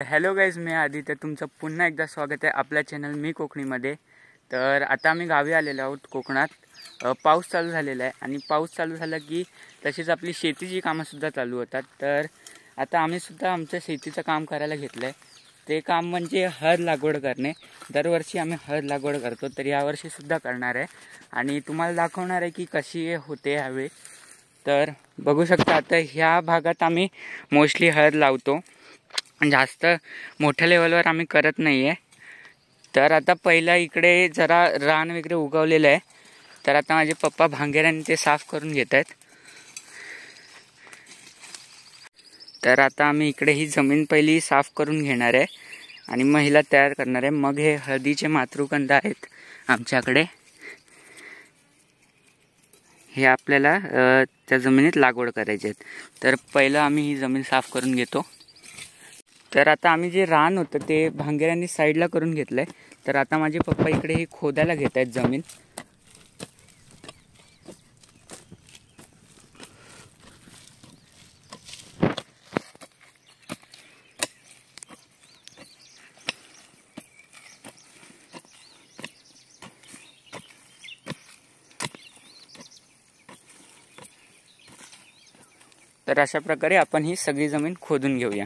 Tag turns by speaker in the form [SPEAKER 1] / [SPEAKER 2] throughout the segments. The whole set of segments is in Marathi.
[SPEAKER 1] हॅलो गाईज, मी आदित्य. तुमचं पुन्हा एकदा स्वागत आहे आपल्या चॅनल मी कोकणीमध्ये. तर आता आम्ही गावी आलेलो आहोत कोकणात. पाऊस चालू झालेला आहे आणि पाऊस चालू झाला की तशीच आपली शेतीची कामंसुद्धा चालू होतात. तर आता आम्हीसुद्धा आमच्या शेतीचं काम करायला घेतलं आहे. ते काम म्हणजे हळद लागवड करणे. दरवर्षी आम्ही हळद लागवड करतो, तर यावर्षीसुद्धा करणार आहे आणि तुम्हाला दाखवणार आहे की कशी होते ह्यावेळी. तर बघू शकता, आता ह्या भागात आम्ही मोस्टली हळद लावतो. जास्त मोठ्या लेवलवर आम्ही करत नाही आहे. तर आता पहिला इकडे जरा रान वगैरे उगवलेलं आहे, तर आता माझे पप्पा भांगेऱ्याने ते साफ करून घेत आहेत. तर आता आम्ही इकडे ही जमीन पहिली साफ करून घेणार आहे आणि मग हिला तयार करणार आहे. मग हे हळदीचे मातृकंद आहेत आमच्याकडे, हे आपल्याला त्या जमिनीत लागवड करायचे आहेत. तर पहिलं आम्ही ही जमीन साफ करून घेतो. तर आता आम्ही जे रान होतं ते भांगेऱ्यांनी साईडला करून घेतलं आहे. तर आता माझे पप्पा इकडे ही खोदायला घेत आहेत जमीन. तर अशा प्रकारे आपण ही सगळी जमीन खोदून घेऊया.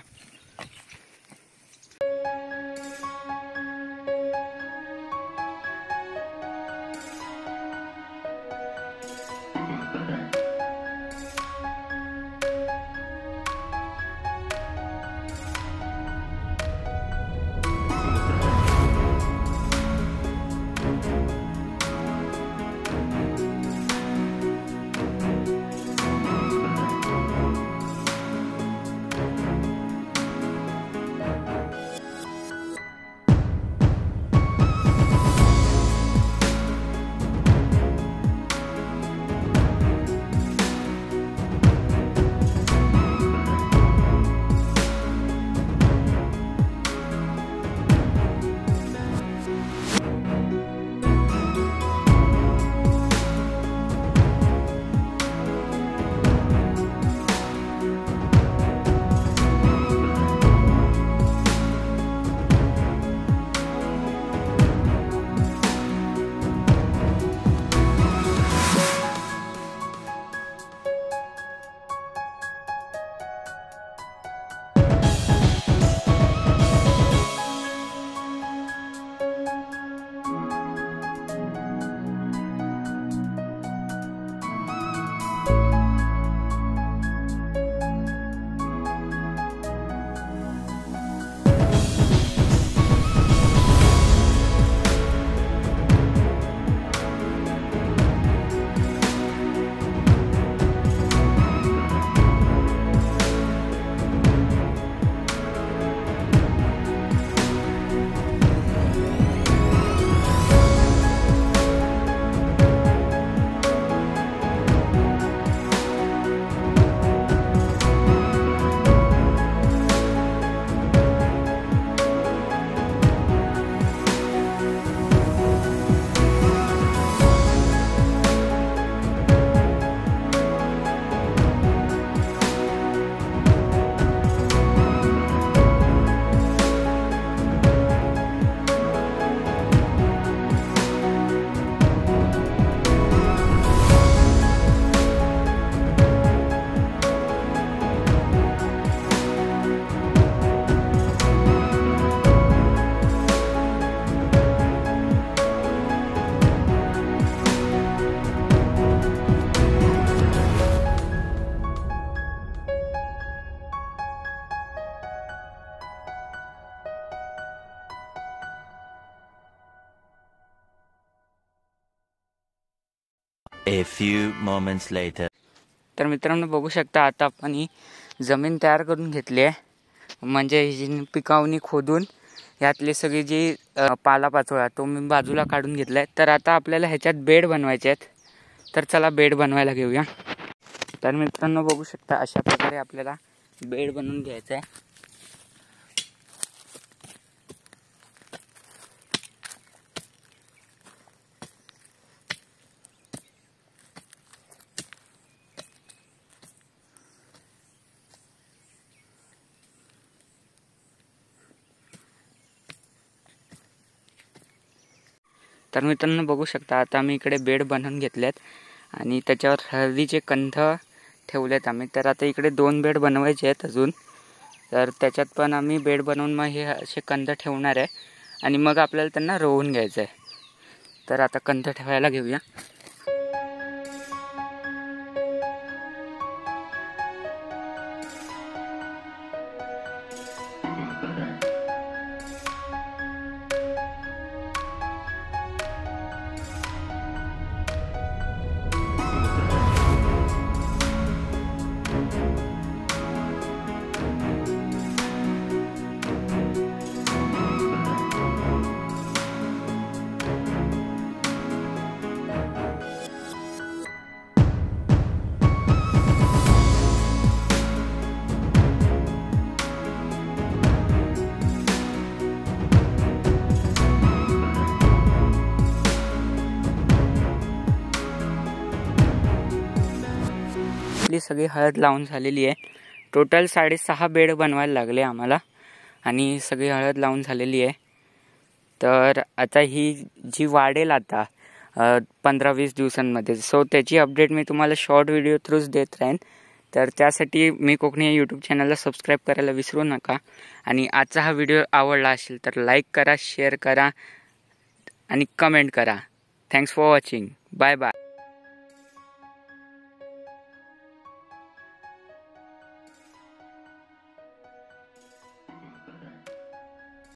[SPEAKER 2] A few moments later.
[SPEAKER 1] तर मित्रांनो, बघू शकता आता आपण ही जमीन तयार करून घेतली आहे. म्हणजे ही पिकावणी खोदून यातले सगळे जे पालापाचोळा तो मी बाजूला काढून घेतला आहे. तर आता आपल्याला ह्याच्यात बेड बनवायचे आहेत. तर चला बेड बनवायला घेऊया. तर मित्रांनो, बघू शकता अशा प्रकारे आपल्याला बेड बनवून घ्यायचा आहे. तर मित्रांनो बघू शकता आता आम्ही इकडे बेड बनवून घेतलेत आणि त्याच्यावर हळदीचे कंठ ठेवलेत आम्ही. तर आता इकडे 2 बेड बनवायचे आहेत अजून. तर त्याच्यात पण आम्ही बेड बनवून मग हे असे कंद ठेवणार आहे आणि मग आपल्याला त्यांना रोवून घ्यायचं आहे. तर आता कंद ठेवायला घेऊया. सगळी हळद लावून झालेली आहे. टोटल 6.5 बेड बनवायला लागले आम्हाला आणि सगळी हळद लावून झालेली आहे. तर आता ही जी वाढेल आता 15-20 दिवसांमध्ये, सो त्याची अपडेट मी तुम्हाला शॉर्ट व्हिडिओ थ्रूच देत राहीन. तर त्यासाठी मी कोकणी या यूट्यूब चॅनलला सबस्क्राईब करायला विसरू नका. आणि आजचा हा व्हिडिओ आवडला असेल तर लाईक करा, शेअर करा आणि कमेंट करा. Thanks for watching. Bye bye.